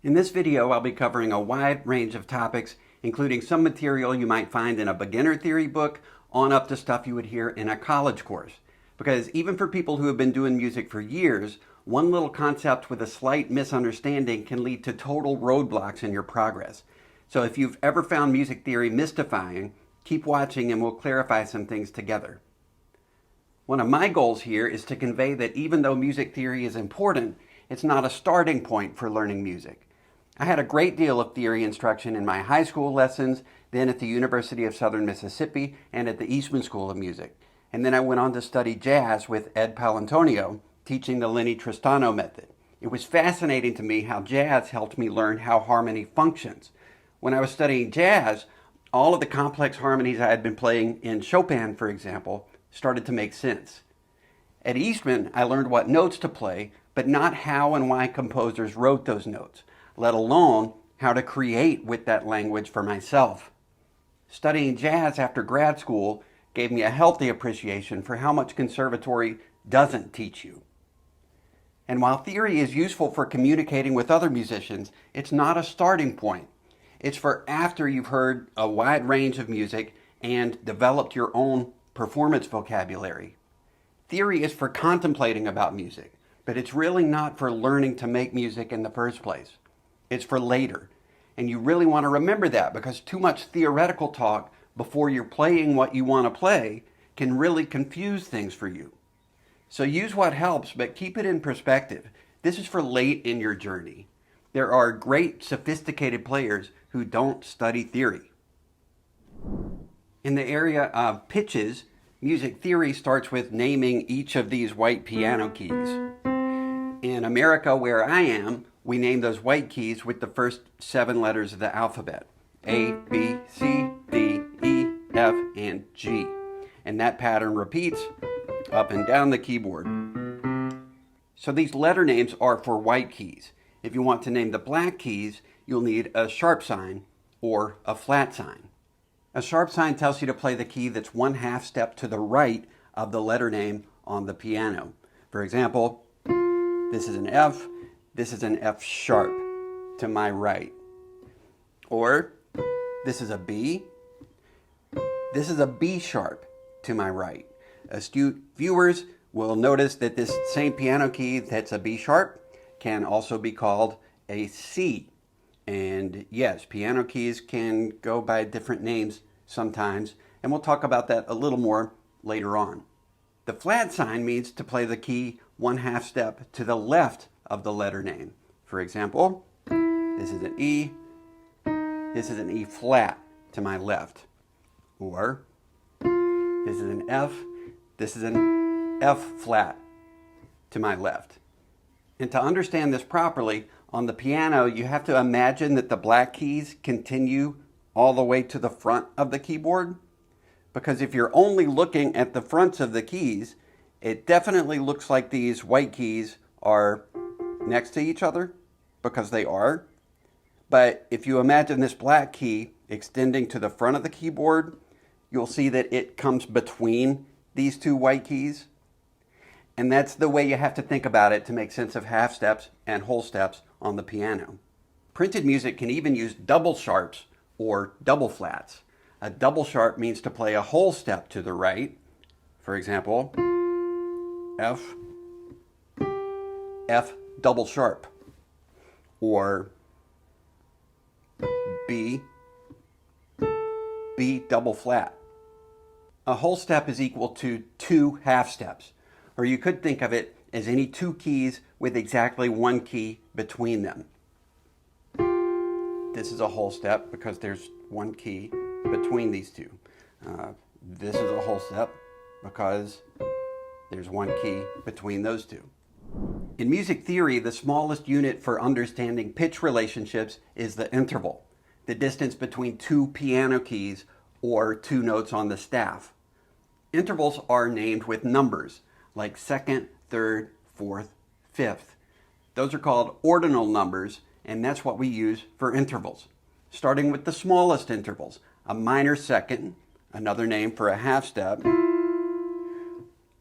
In this video, I'll be covering a wide range of topics, including some material you might find in a beginner theory book on up to stuff you would hear in a college course. Because even for people who have been doing music for years, one little concept with a slight misunderstanding can lead to total roadblocks in your progress. So if you've ever found music theory mystifying, keep watching and we'll clarify some things together. One of my goals here is to convey that even though music theory is important, it's not a starting point for learning music. I had a great deal of theory instruction in my high school lessons, then at the University of Southern Mississippi and at the Eastman School of Music. And then I went on to study jazz with Ed Palantonio, teaching the Lenny Tristano method. It was fascinating to me how jazz helped me learn how harmony functions. When I was studying jazz, all of the complex harmonies I had been playing in Chopin, for example, started to make sense. At Eastman, I learned what notes to play, but not how and why composers wrote those notes, let alone how to create with that language for myself. Studying jazz after grad school gave me a healthy appreciation for how much conservatory doesn't teach you. And while theory is useful for communicating with other musicians, it's not a starting point. It's for after you've heard a wide range of music and developed your own performance vocabulary. Theory is for contemplating about music, but it's really not for learning to make music in the first place. It's for later. And you really want to remember that, because too much theoretical talk before you're playing what you want to play can really confuse things for you. So use what helps, but keep it in perspective. This is for late in your journey. There are great sophisticated players who don't study theory. In the area of pitches, music theory starts with naming each of these white piano keys. In America, where I am, we name those white keys with the first 7 letters of the alphabet. A, B, C, D, E, F, and G. And that pattern repeats up and down the keyboard. So these letter names are for white keys. If you want to name the black keys, you'll need a sharp sign or a flat sign. A sharp sign tells you to play the key that's 1/2 step to the right of the letter name on the piano. For example, this is an F. This is an F sharp to my right. Or this is a B. This is a B sharp to my right. Astute viewers will notice that this same piano key that's a B sharp can also be called a C. And yes, piano keys can go by different names sometimes, and we'll talk about that a little more later on. The flat sign means to play the key 1/2 step to the left of the letter name. For example, this is an E, this is an E flat to my left. Or this is an F, this is an F flat to my left. And to understand this properly, on the piano, you have to imagine that the black keys continue all the way to the front of the keyboard. Because if you're only looking at the fronts of the keys, it definitely looks like these white keys are next to each other, because they are. But if you imagine this black key extending to the front of the keyboard, you'll see that it comes between these 2 white keys. And that's the way you have to think about it to make sense of half steps and whole steps on the piano. Printed music can even use double sharps or double flats. A double sharp means to play a whole step to the right. For example, F, F double sharp. Or B, B double flat. A whole step is equal to 2 half steps. Or you could think of it as any 2 keys with exactly 1 key between them. This is a whole step because there's 1 key between these 2. This is a whole step because there's 1 key between those 2. In music theory, the smallest unit for understanding pitch relationships is the interval, the distance between 2 piano keys or 2 notes on the staff. Intervals are named with numbers, like 2nd, 3rd, 4th, 5th. Those are called ordinal numbers, and that's what we use for intervals. Starting with the smallest intervals, a minor second, another name for a half step,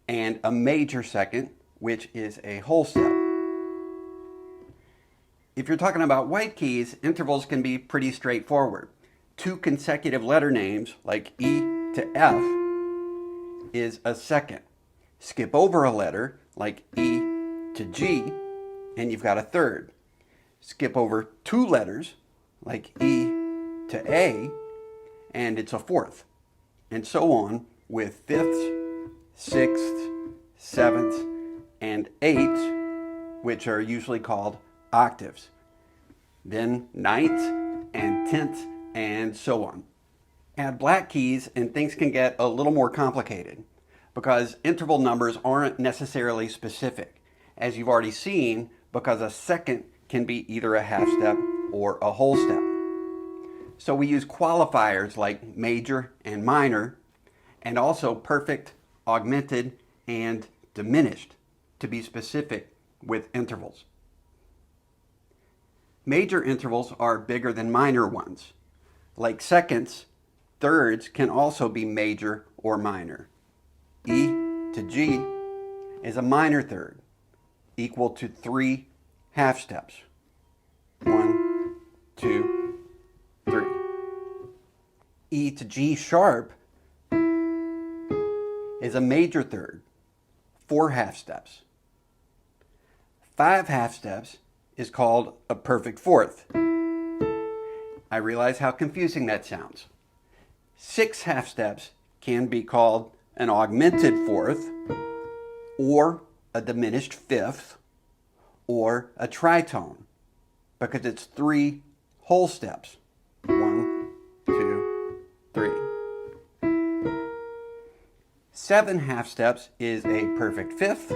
and a major second, which is a whole step. If you're talking about white keys, intervals can be pretty straightforward. 2 consecutive letter names, like E to F, is a second. Skip over a letter, like E to G, and you've got a third. Skip over 2 letters, like E to A, and it's a fourth. And so on with fifths, sixths, sevenths, and eighths, which are usually called octaves. Then ninths and tenths, and so on. Add black keys and things can get a little more complicated because interval numbers aren't necessarily specific, as you've already seen, because a second can be either a half step or a whole step. So we use qualifiers like major and minor, and also perfect, augmented, and diminished to be specific with intervals. Major intervals are bigger than minor ones. Like seconds, thirds can also be major or minor. E to G is a minor third, equal to 3 half steps. 1, 2, 3. E to G sharp is a major third, 4 half steps. 5 half steps is called a perfect fourth. I realize how confusing that sounds. 6 half steps can be called an augmented fourth, or a diminished fifth, or a tritone, because it's 3 whole steps. 1, 2, 3. 7 half steps is a perfect fifth.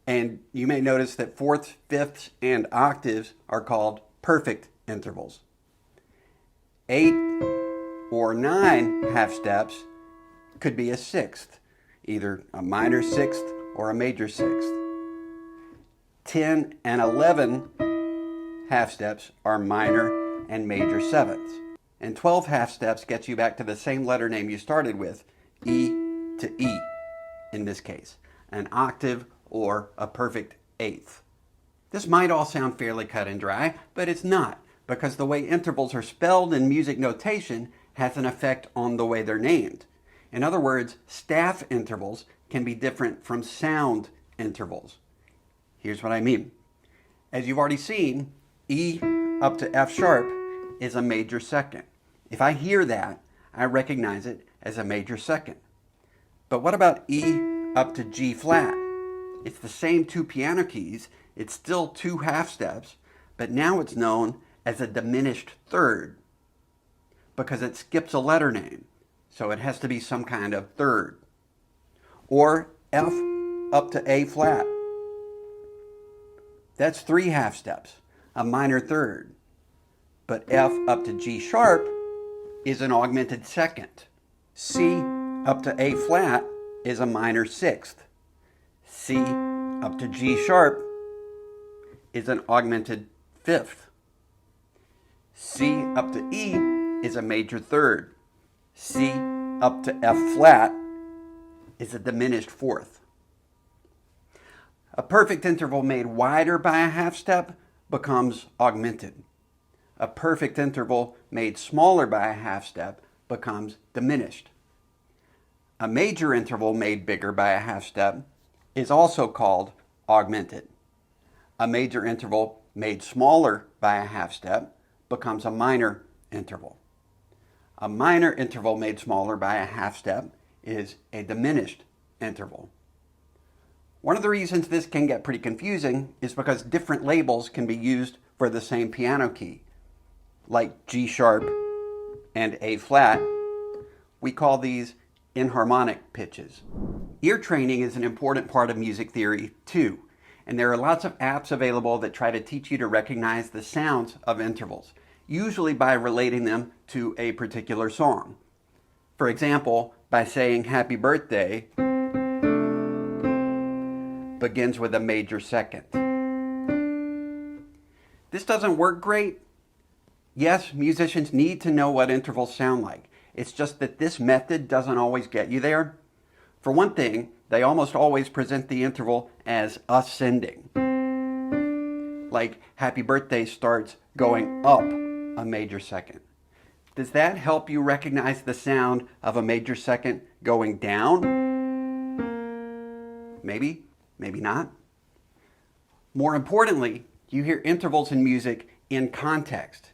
And you may notice that fourths, fifths, and octaves are called perfect intervals. 8 or 9 half steps could be a sixth, either a minor sixth or a major sixth. 10 and 11 half steps are minor and major sevenths. And 12 half steps gets you back to the same letter name you started with, E to E in this case, an octave or a perfect eighth. This might all sound fairly cut and dry, but it's not, because the way intervals are spelled in music notation has an effect on the way they're named. In other words, staff intervals can be different from sound intervals. Here's what I mean. As you've already seen, E up to F sharp is a major second. If I hear that, I recognize it as a major second. But what about E up to G flat? It's the same 2 piano keys, it's still 2 half steps, but now it's known as a diminished third because it skips a letter name, so it has to be some kind of third. Or F up to A flat. That's 3 half steps, a minor third. But F up to G sharp is an augmented second. C up to A flat is a minor sixth. C up to G sharp is an augmented fifth. C up to E is a major third. C up to F flat is a diminished fourth. A perfect interval made wider by a half step becomes augmented. A perfect interval made smaller by a half step becomes diminished. A major interval made bigger by a half step is also called augmented. A major interval made smaller by a half step becomes a minor interval. A minor interval made smaller by a half step is a diminished interval. One of the reasons this can get pretty confusing is because different labels can be used for the same piano key. Like G sharp and A flat, we call these enharmonic pitches. Ear training is an important part of music theory too, and there are lots of apps available that try to teach you to recognize the sounds of intervals, usually by relating them to a particular song. For example, by saying happy birthday begins with a major second. This doesn't work great. Yes, musicians need to know what intervals sound like. It's just that this method doesn't always get you there. For one thing, they almost always present the interval as ascending. like happy birthday starts going up a major second. Does that help you recognize the sound of a major second going down? Maybe, maybe not. More importantly, you hear intervals in music in context,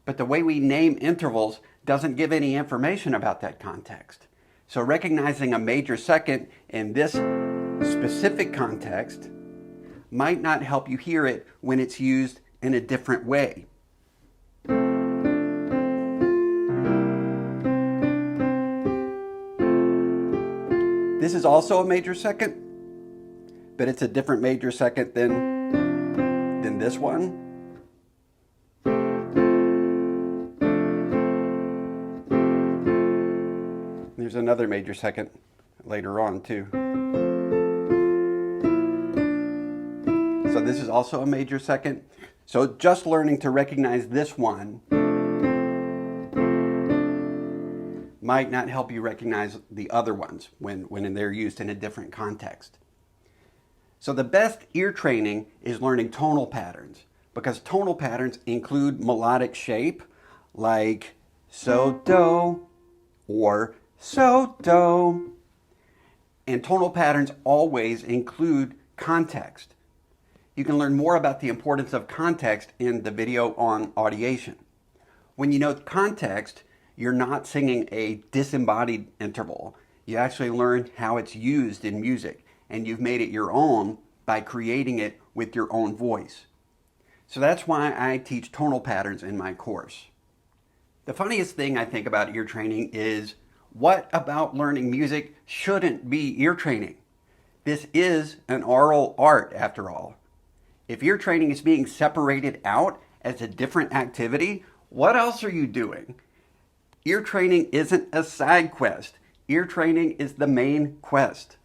but the way we name intervals doesn't give any information about that context. So recognizing a major second in this specific context might not help you hear it when it's used in a different way. This is also a major second, but it's a different major second than this one. There's another major second later on too. So this is also a major second. So just learning to recognize this one might not help you recognize the other ones when they're used in a different context. So the best ear training is learning tonal patterns, because tonal patterns include melodic shape, like so do or so do. And tonal patterns always include context. You can learn more about the importance of context in the video on audiation. When you know context, you're not singing a disembodied interval. You actually learn how it's used in music, and you've made it your own by creating it with your own voice. So that's why I teach tonal patterns in my course. The funniest thing I think about ear training is, what about learning music shouldn't be ear training? This is an oral art, after all. If ear training is being separated out as a different activity, what else are you doing? Ear training isn't a side quest. Ear training is the main quest.